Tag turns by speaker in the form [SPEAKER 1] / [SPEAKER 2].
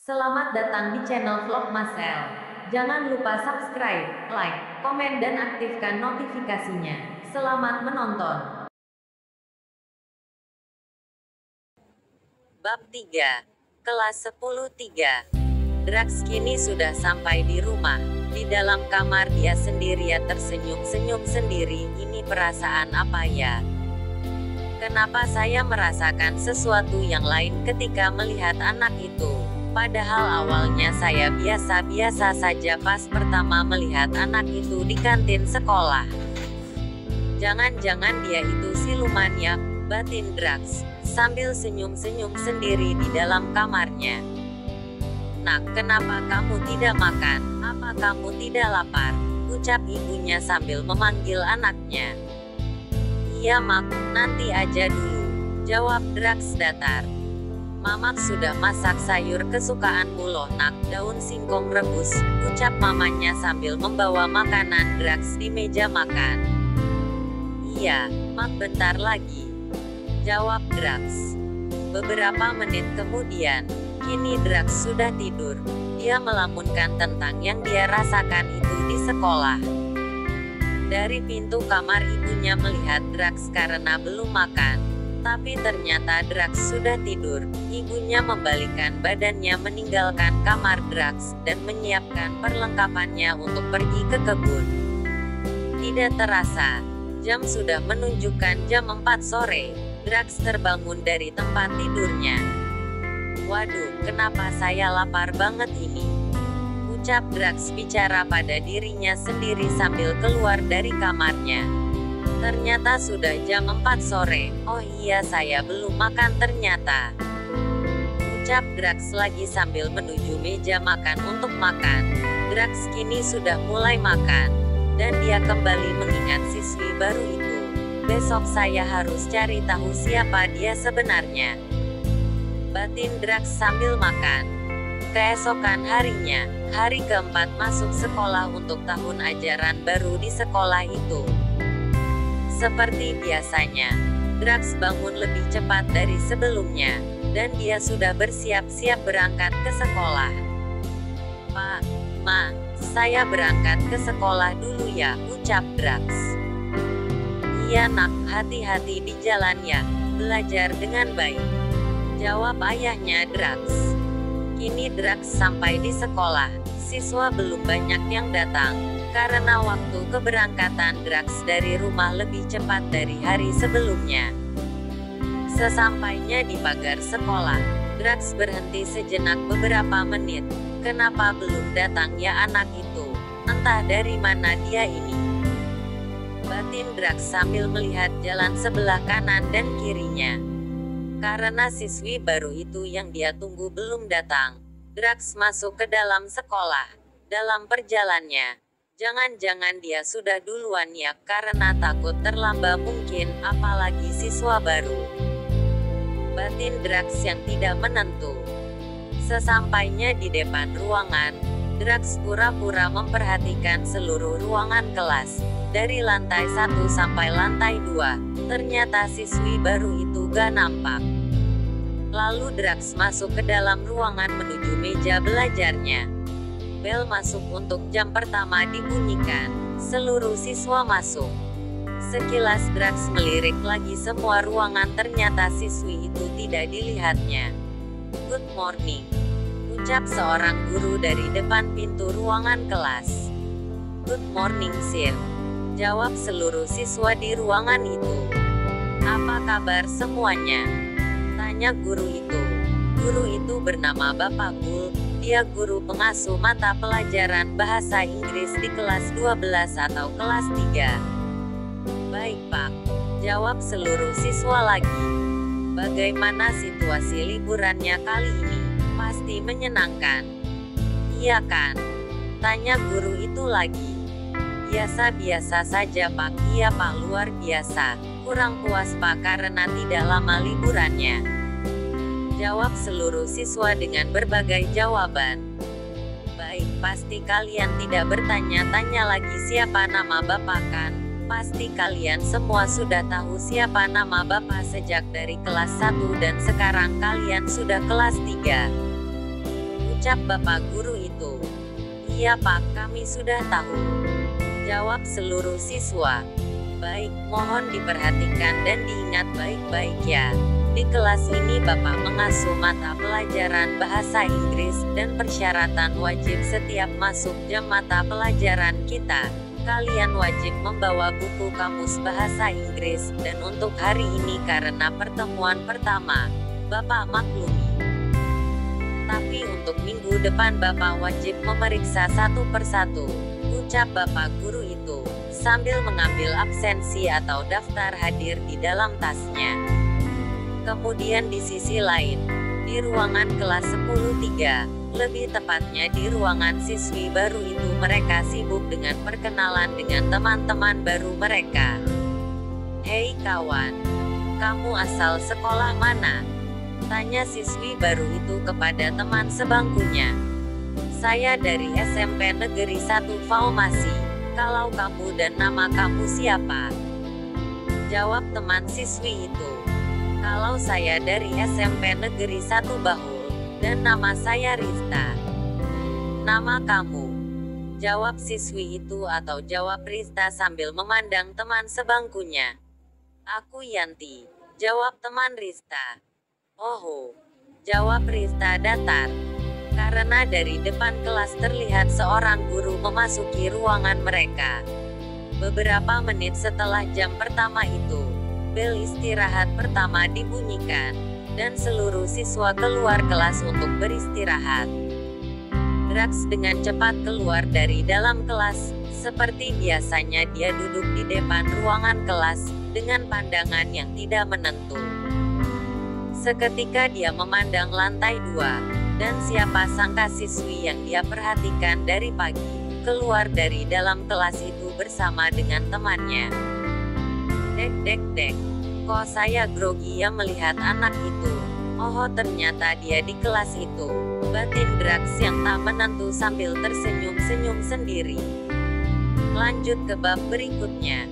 [SPEAKER 1] Selamat datang di channel Vlog Masel. Jangan lupa subscribe, like, komen dan aktifkan notifikasinya. Selamat menonton.
[SPEAKER 2] Bab 3. Kelas 10-3. Drax kini sudah sampai di rumah. Di dalam kamar dia sendirian tersenyum-senyum sendiri. Ini perasaan apa ya? Kenapa saya merasakan sesuatu yang lain ketika melihat anak itu? Padahal awalnya saya biasa-biasa saja pas pertama melihat anak itu di kantin sekolah. Jangan-jangan dia itu siluman ya, batin Drax, sambil senyum-senyum sendiri di dalam kamarnya. Nak, kenapa kamu tidak makan? Apa kamu tidak lapar? Ucap ibunya sambil memanggil anaknya. Iya mak, nanti aja dulu, jawab Drax datar. Mamak sudah masak sayur kesukaanmu loh nak, daun singkong rebus, ucap mamanya sambil membawa makanan Drax di meja makan. Iya, mak bentar lagi, jawab Drax. Beberapa menit kemudian, kini Drax sudah tidur. Dia melamunkan tentang yang dia rasakan itu di sekolah. Dari pintu kamar ibunya melihat Drax karena belum makan. Tapi ternyata Drax sudah tidur. Ibunya membalikkan badannya meninggalkan kamar Drax dan menyiapkan perlengkapannya untuk pergi ke kebun. Tidak terasa, jam sudah menunjukkan jam 4 sore. Drax terbangun dari tempat tidurnya. Waduh, kenapa saya lapar banget ini? Ucap Drax bicara pada dirinya sendiri sambil keluar dari kamarnya. Ternyata sudah jam 4 sore. Oh iya, saya belum makan ternyata. Ucap Drax lagi sambil menuju meja makan untuk makan. Drax kini sudah mulai makan. Dan dia kembali mengingat siswi baru itu. Besok saya harus cari tahu siapa dia sebenarnya, batin Drax sambil makan. Keesokan harinya, hari keempat masuk sekolah untuk tahun ajaran baru di sekolah itu. Seperti biasanya, Drax bangun lebih cepat dari sebelumnya, dan dia sudah bersiap-siap berangkat ke sekolah. Pak, Ma, saya berangkat ke sekolah dulu ya, ucap Drax. Iya nak, hati-hati di jalan ya, belajar dengan baik, jawab ayahnya Drax. Kini Drax sampai di sekolah, siswa belum banyak yang datang. Karena waktu keberangkatan Drax dari rumah lebih cepat dari hari sebelumnya. Sesampainya di pagar sekolah, Drax berhenti sejenak beberapa menit. Kenapa belum datang ya anak itu? Entah dari mana dia ini, batin Drax sambil melihat jalan sebelah kanan dan kirinya. Karena siswi baru itu yang dia tunggu belum datang, Drax masuk ke dalam sekolah. Dalam perjalanannya, jangan-jangan dia sudah duluan ya, karena takut terlambat mungkin, apalagi siswa baru, batin Drax yang tidak menentu. Sesampainya di depan ruangan, Drax pura-pura memperhatikan seluruh ruangan kelas. Dari lantai 1 sampai lantai 2, ternyata siswi baru itu gak nampak. Lalu Drax masuk ke dalam ruangan menuju meja belajarnya. Bel masuk untuk jam pertama dibunyikan. Seluruh siswa masuk. Sekilas Drax melirik lagi semua ruangan, ternyata siswi itu tidak dilihatnya. Good morning, ucap seorang guru dari depan pintu ruangan kelas. Good morning sir, jawab seluruh siswa di ruangan itu. Apa kabar semuanya? Tanya guru itu. Guru itu bernama Bapak Bull. Dia guru pengasuh mata pelajaran bahasa Inggris di kelas 12 atau kelas 3. Baik Pak, jawab seluruh siswa lagi. Bagaimana situasi liburannya kali ini? Pasti menyenangkan. Iya kan? Tanya guru itu lagi. Biasa-biasa saja Pak. Iya Pak, luar biasa. Kurang puas Pak karena tidak lama liburannya, jawab seluruh siswa dengan berbagai jawaban. Baik, pasti kalian tidak bertanya-tanya lagi siapa nama Bapak kan? Pasti kalian semua sudah tahu siapa nama Bapak sejak dari kelas 1 dan sekarang kalian sudah kelas 3. ucap bapak guru itu. Iya Pak, kami sudah tahu, jawab seluruh siswa. Baik, mohon diperhatikan dan diingat baik-baik ya. Di kelas ini Bapak mengasuh mata pelajaran bahasa Inggris dan persyaratan wajib setiap masuk jam mata pelajaran kita. Kalian wajib membawa buku kamus bahasa Inggris, dan untuk hari ini karena pertemuan pertama, Bapak maklumi. Tapi untuk minggu depan Bapak wajib memeriksa satu persatu, ucap bapak guru itu, sambil mengambil absensi atau daftar hadir di dalam tasnya. Kemudian di sisi lain, di ruangan kelas 10-3, lebih tepatnya di ruangan siswi baru itu, mereka sibuk dengan perkenalan dengan teman-teman baru mereka. Hei kawan, kamu asal sekolah mana? Tanya siswi baru itu kepada teman sebangkunya. Saya dari SMP Negeri 1 Farmasi. Kalau kamu dan nama kamu siapa? Jawab teman siswi itu. Kalau saya dari SMP Negeri 1 Bahul, dan nama saya Rista. Nama kamu? Jawab siswi itu atau jawab Rista sambil memandang teman sebangkunya. Aku Yanti, jawab teman Rista. Oh, jawab Rista datar. Karena dari depan kelas terlihat seorang guru memasuki ruangan mereka. Beberapa menit setelah jam pertama itu, bel istirahat pertama dibunyikan, dan seluruh siswa keluar kelas untuk beristirahat. Drax dengan cepat keluar dari dalam kelas. Seperti biasanya dia duduk di depan ruangan kelas, dengan pandangan yang tidak menentu. Seketika dia memandang lantai 2. Dan siapa sangka siswi yang dia perhatikan dari pagi, keluar dari dalam kelas itu bersama dengan temannya. Dek, kok saya grogi ya melihat anak itu. Oh ternyata dia di kelas itu, batin Drax yang tak menentu sambil tersenyum-senyum sendiri. Lanjut ke bab berikutnya.